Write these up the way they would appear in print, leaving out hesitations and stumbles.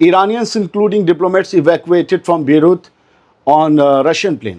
Iranians including diplomats evacuated from Beirut on Russian plane।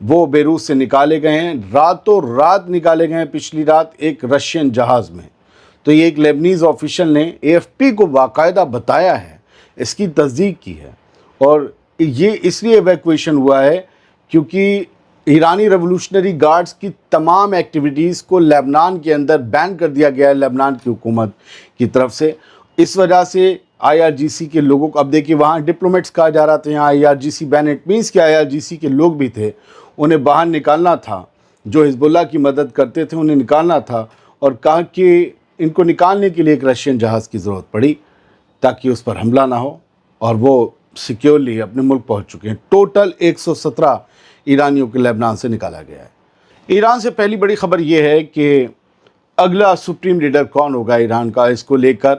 وہ Beirut سے نکالے گئے ہیں، راتوں رات نکالے گئے ہیں، پچھلی رات ایک رشین جہاز میں۔ تو یہ ایک لیبنیز آفیشل نے اے ایف پی کو باقاعدہ بتایا ہے، اس کی تصدیق کی ہے، اور یہ اس لیے ایویکویشن ہوا ہے کیونکہ ایرانی ریولوشنری گارڈز کی تمام ایکٹیویٹیز کو لبنان کے اندر بین کر دیا گیا ہے لبنان کی حکومت کی طرف سے۔ اس وجہ سے آئی آر جی سی کے لوگوں کو، اب دیکھیے وہاں ڈپلومیٹس کہا جا رہا تھا، یہاں I R G C ban, it means کہ آئی آر جی سی کے لوگ بھی تھے، انہیں باہر نکالنا تھا، جو حزب اللہ کی مدد کرتے تھے انہیں نکالنا تھا، اور کہا کہ ان کو نکالنے کے لیے ایک رشین جہاز کی ضرورت پڑی تاکہ اس پر حملہ نہ ہو، اور وہ سیکیورلی اپنے ملک پہنچ چکے ہیں۔ ٹوٹل 117 ایرانیوں کے لبنان سے نکالا گیا ہے۔ ایران سے پہلی بڑی خبر یہ ہے کہ اگلا سپریم لیڈر کون ہوگا ایران کا، اس کو لے کر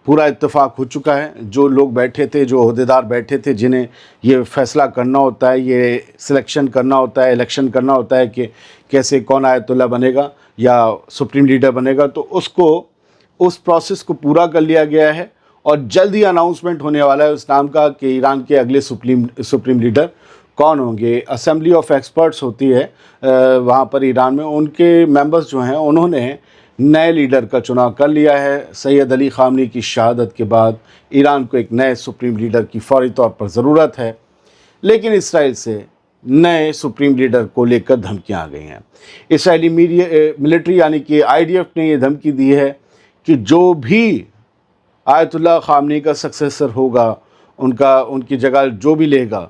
پورا اتفاق ہو چکا ہے۔ جو لوگ بیٹھے تھے، جو عہدیدار بیٹھے تھے، جنہیں یہ فیصلہ کرنا ہوتا ہے، یہ سلیکشن کرنا ہوتا ہے، الیکشن کرنا ہوتا ہے کہ کیسے کون آیت اللہ بنے گا یا سپریم لیڈر بنے گا، تو اس پروسیس کو پورا کر لیا گیا ہے، اور جلد ہی اناؤنسمنٹ ہونے والا ہے اس نام کا کہ ایران کے اگلے سپریم لیڈر کون ہوں گے۔ اسمبلی آف ایکسپرٹس ہوتی ہے وہاں پر ایران میں، ان کے ممبرز جو ہیں انہوں نے نئے لیڈر کا چناؤ کر لیا ہے۔ سید علی خامنی کی شہادت کے بعد ایران کو ایک نئے سپریم لیڈر کی فوری طور پر ضرورت ہے، لیکن اسرائیل سے نئے سپریم لیڈر کو لے کر دھمکیاں آ گئی ہیں۔ اسرائیلی ملٹری یعنی کہ آئی ڈی ایف نے یہ دھمکی دی ہے کہ جو بھی آیت اللہ خامنی کا سکسیسر ہوگا، ان کی جگہ جو بھی لے گا،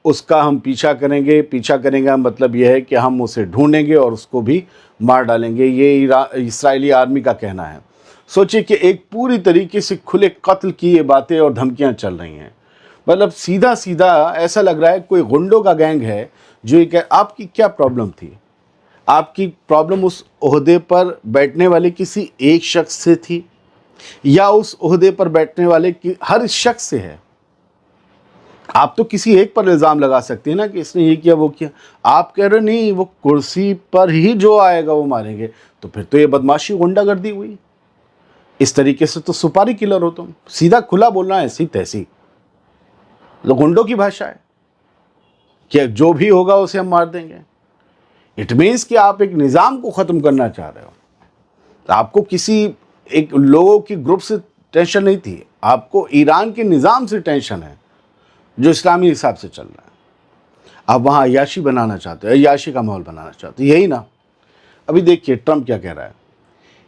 اس کا ہم پیچھا کریں گے، مطلب یہ ہے کہ ہم اسے ڈھونڈیں گے اور اس کو بھی مار ڈالیں گے۔ یہ اسرائیلی آرمی کا کہنا ہے۔ سوچیں کہ ایک پوری طریقے سے کھلے قتل کی یہ باتیں اور دھمکیاں چل رہی ہیں، مطلب سیدھا ایسا لگ رہا ہے کوئی غنڈوں کا گینگ ہے جو یہ کہ آپ کی کیا پرابلم تھی؟ آپ کی پرابلم اس عہدے پر بیٹھنے والے کسی ایک شخص سے تھی، یا اس عہدے پر بیٹھنے والے ہر شخص سے ہے؟ آپ تو کسی ایک پر الزام لگا سکتے ہیں نا کہ اس نے یہ کیا وہ کیا، آپ کہہ رہے نہیں وہ کرسی پر ہی جو آئے گا وہ ماریں گے، تو پھر تو یہ بدماشی غنڈہ گردی ہوئی۔ اس طریقے سے تو سپاری کلر ہو تم، سیدھا کھلا بولنا ہے، ایسی تیسی غنڈوں کی بھاشا ہے کہ جو بھی ہوگا اسے ہم مار دیں گے۔ اٹ مینس کہ آپ ایک نظام کو ختم کرنا چاہ رہے ہو۔ آپ کو کسی ایک لوگوں کی گروپ سے ٹینشن نہیں تھی، آپ کو ایران کے نظام سے ٹینشن ہے جو اسلامی حساب سے چل رہا ہے۔ آپ وہاں عیاشی بنانا چاہتے ہو، عیاشی کا ماحول بنانا چاہتے ہو، یہی نا۔ ابھی دیکھیے ٹرمپ کیا کہہ رہا ہے،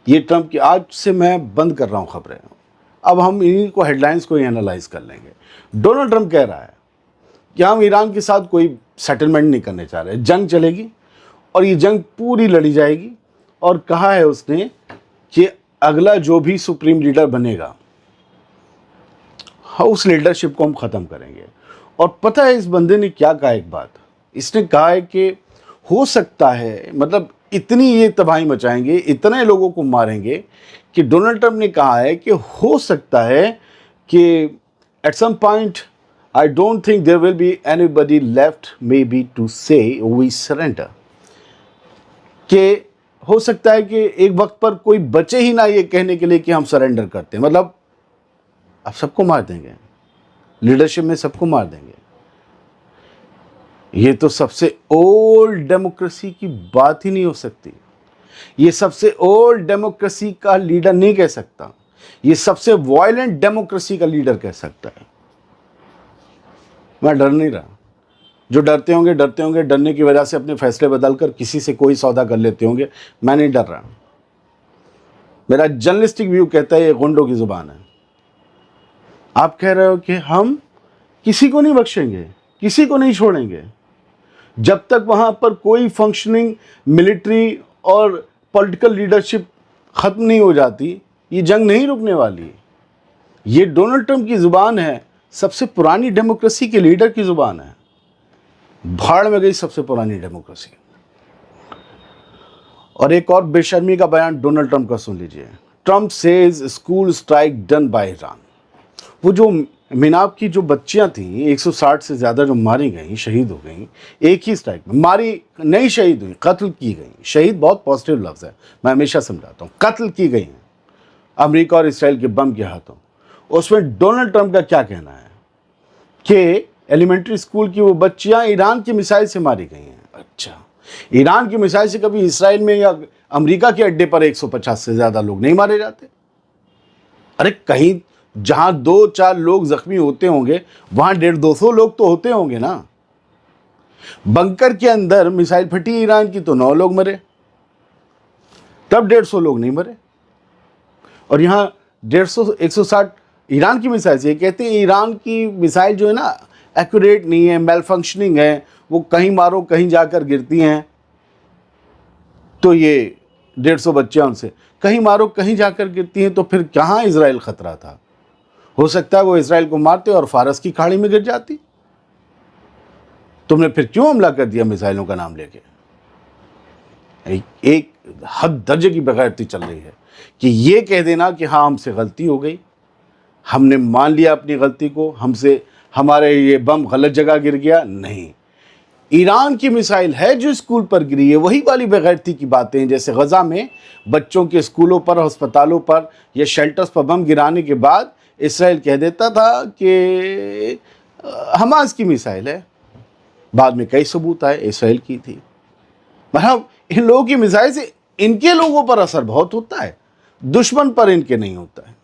یہ ٹرمپ کی آج سے میں بند کر رہا ہوں خبریں، اب ہم انہیں کو ہیڈ لائنز کو ہی انالائز کر لیں گے۔ ڈونلڈ ٹرمپ کہہ رہا ہے کہ ہم ایران کے ساتھ کوئی سیٹلمنٹ نہیں کرنے چاہ رہے، جنگ چلے گی اور یہ جنگ پوری لڑی جائے گی، اور کہا ہے اس نے کہ اگلا جو بھی سپریم لیڈر بنے گا اس لیڈرشپ کو ہم ختم کریں گے۔ اور پتہ ہے اس بندے نے کیا کہا، ایک بات اس نے کہا ہے کہ ہو سکتا ہے، مطلب اتنی یہ تباہی مچائیں گے، اتنے لوگوں کو ماریں گے کہ ڈونلڈ ٹرمپ نے کہا ہے کہ ہو سکتا ہے کہ at some point I don't think there will be anybody left maybe to say we surrender، کہ ہو سکتا ہے کہ ایک وقت پر کوئی بچے ہی نہ یہ کہنے کے لیے کہ ہم سرنڈر کرتے ہیں، مطلب اب سب کو مار دیں گے، لیڈرشپ میں سب کو مار دیں گے۔ یہ تو سب سے اولڈ ڈیموکریسی کی بات ہی نہیں ہو سکتی، یہ سب سے اولڈ ڈیموکریسی کا لیڈر نہیں کہہ سکتا، یہ سب سے وائلنٹ ڈیموکریسی کا لیڈر کہہ سکتا ہے۔ میں ڈر نہیں رہا، جو ڈرتے ہوں گے ڈرنے کی وجہ سے اپنے فیصلے بدل کر کسی سے کوئی سودا کر لیتے ہوں گے، میں نہیں ڈر رہا۔ میرا جرنلسٹک ویو کہتا ہے یہ غنڈوں کی زبان ہے۔ آپ کہہ رہے ہو کہ ہم کسی کو نہیں بخشیں گے، کسی کو نہیں چھوڑیں گے، جب تک وہاں پر کوئی فنکشننگ ملٹری اور پولیٹیکل لیڈرشپ ختم نہیں ہو جاتی یہ جنگ نہیں رکنے والی۔ یہ ڈونلڈ ٹرمپ کی زبان ہے، سب سے پرانی ڈیموکریسی کے لیڈر کی زبان ہے۔ بھاڑ میں گئی سب سے پرانی ڈیموکریسی۔ اور ایک اور بے شرمی کا بیان ڈونلڈ ٹرمپ کا سن لیجئے۔ Trump says school strike done by Iran. وہ جو میناب کی جو بچیاں تھیں 160 سے زیادہ جو ماری گئیں، شہید ہو گئیں ایک ہی اسٹرائک میں، ماری نہیں شہید ہوئی، قتل کی گئیں۔ شہید بہت پازیٹیو لفظ ہے، میں ہمیشہ سمجھاتا ہوں، قتل کی گئی ہیں امریکہ اور اسرائیل کے بم کے ہاتھوں۔ اس میں ڈونلڈ ٹرمپ کا کیا کہنا ہے کہ ایلیمنٹری اسکول کی وہ بچیاں ایران کی میزائل سے ماری گئی ہیں۔ اچھا، ایران کی میزائل سے کبھی اسرائیل میں یا امریکہ کے اڈے پر 150 سے زیادہ لوگ نہیں مارے جاتے؟ ارے کہیں جہاں 2-4 لوگ زخمی ہوتے ہوں گے وہاں 150-200 لوگ تو ہوتے ہوں گے نا۔ بنکر کے اندر میزائل پھٹی ایران کی تو 9 لوگ مرے، تب 150 لوگ نہیں مرے۔ اور یہاں 160 ایران کی میزائل سے، یہ کہتے ہیں ایران کی میزائل جو ہے نا ایکوریٹ نہیں ہے، میل فنکشننگ ہے، وہ کہیں مارو کہیں جا کر گرتی ہیں، تو یہ 150 بچے ہیں ان سے، کہیں مارو کہیں جا کر گرتی ہیں، تو پھر کہاں اسرائیل خطرہ تھا؟ ہو سکتا ہے وہ اسرائیل کو مارتے اور فارس کی کھاڑی میں گر جاتی۔ تم نے پھر کیوں حملہ کر دیا میزائلوں کا نام لے کے؟ ایک حد درجے کی بغیرتی چل رہی ہے کہ یہ کہہ دینا کہ ہاں ہم سے غلطی ہو گئی، ہم نے مان لیا اپنی غلطی کو، ہم سے ہمارے یہ بم غلط جگہ گر گیا۔ نہیں، ایران کی میزائل ہے جو اسکول پر گری ہے، وہی والی بغیرتی کی باتیں، جیسے غزہ میں بچوں کے اسکولوں پر، ہسپتالوں پر یا شیلٹرز پر بم گرانے کے بعد اسرائیل کہہ دیتا تھا کہ حماس کی میزائل ہے، بعد میں کئی ثبوت آئے اسرائیل کی تھی۔ مطلب ان لوگوں کی میزائل سے ان کے لوگوں پر اثر بہت ہوتا ہے، دشمن پر ان کے نہیں ہوتا ہے۔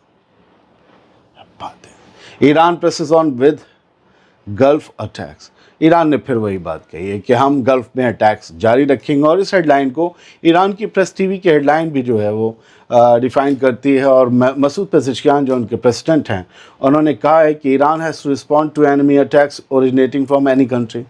بات ہے Iran presses on with Gulf attacks, Iran نے پھر وہی بات کہی ہے کہ ہم گلف میں اٹیکس جاری رکھیں گے، اور اس ہیڈ لائن کو ایران کی پریس ٹی وی کی ہیڈ لائن بھی جو ہے وہ ڈیفائن کرتی ہے، اور مسعود پزشکیان جو ان کے پریزیڈنٹ ہیں انہوں نے کہا ہے کہ Iran has to respond to enemy attacks originating from any country,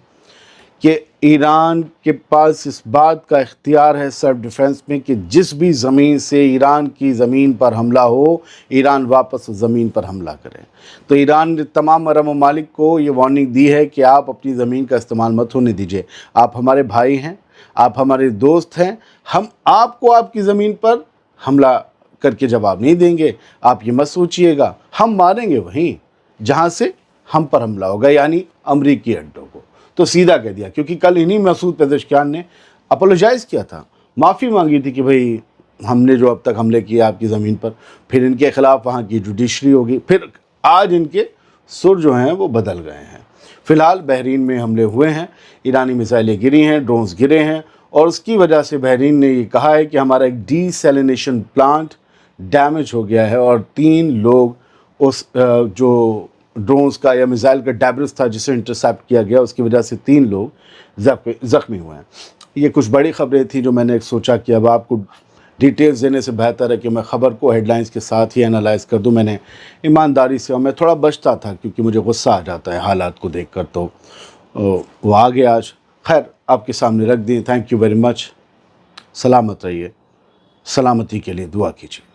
کہ ایران کے پاس اس بات کا اختیار ہے سیلف ڈیفنس میں کہ جس بھی زمین سے ایران کی زمین پر حملہ ہو، ایران واپس اس زمین پر حملہ کرے۔ تو ایران نے تمام عرب ممالک کو یہ وارننگ دی ہے کہ آپ اپنی زمین کا استعمال مت ہونے دیجیے، آپ ہمارے بھائی ہیں، آپ ہمارے دوست ہیں، ہم آپ کو آپ کی زمین پر حملہ کر کے جواب نہیں دیں گے، آپ یہ مت سوچئے گا، ہم ماریں گے وہیں جہاں سے ہم پر حملہ ہوگا، یعنی امریکی اڈوں کو۔ تو سیدھا کہہ دیا، کیونکہ کل انہی مسعود پزشکیان نے اپولوجائز کیا تھا، معافی مانگی تھی کہ بھئی ہم نے جو اب تک حملے کیے آپ کی زمین پر، پھر ان کے خلاف وہاں کی جوڈیشری ہوگی، پھر آج ان کے سر جو ہیں وہ بدل گئے ہیں۔ فی الحال بحرین میں حملے ہوئے ہیں، ایرانی میزائلیں گری ہیں، ڈرونز گرے ہیں، اور اس کی وجہ سے بحرین نے یہ کہا ہے کہ ہمارا ایک ڈی سیلینیشن پلانٹ ڈیمیج ہو گیا ہے، اور 3 لوگ اس جو ڈرونز کا یا میزائل کا ڈیبرس تھا جسے انٹرسیپٹ کیا گیا، اس کی وجہ سے 3 لوگ زخمی ہوئے ہیں۔ یہ کچھ بڑی خبریں تھیں جو میں نے سوچا کہ اب آپ کو ڈیٹیلز دینے سے بہتر ہے کہ میں خبر کو ہیڈ لائنز کے ساتھ ہی انالائز کر دوں۔ میں نے ایمانداری سے، اور میں تھوڑا بچتا تھا کیونکہ مجھے غصہ آ جاتا ہے حالات کو دیکھ کر، تو وہ آگے آج خیر آپ کے سامنے رکھ دیں۔ تھینک یو ویری مچ، سلامت رہیے، سلامتی کے لیے دعا کیجیے۔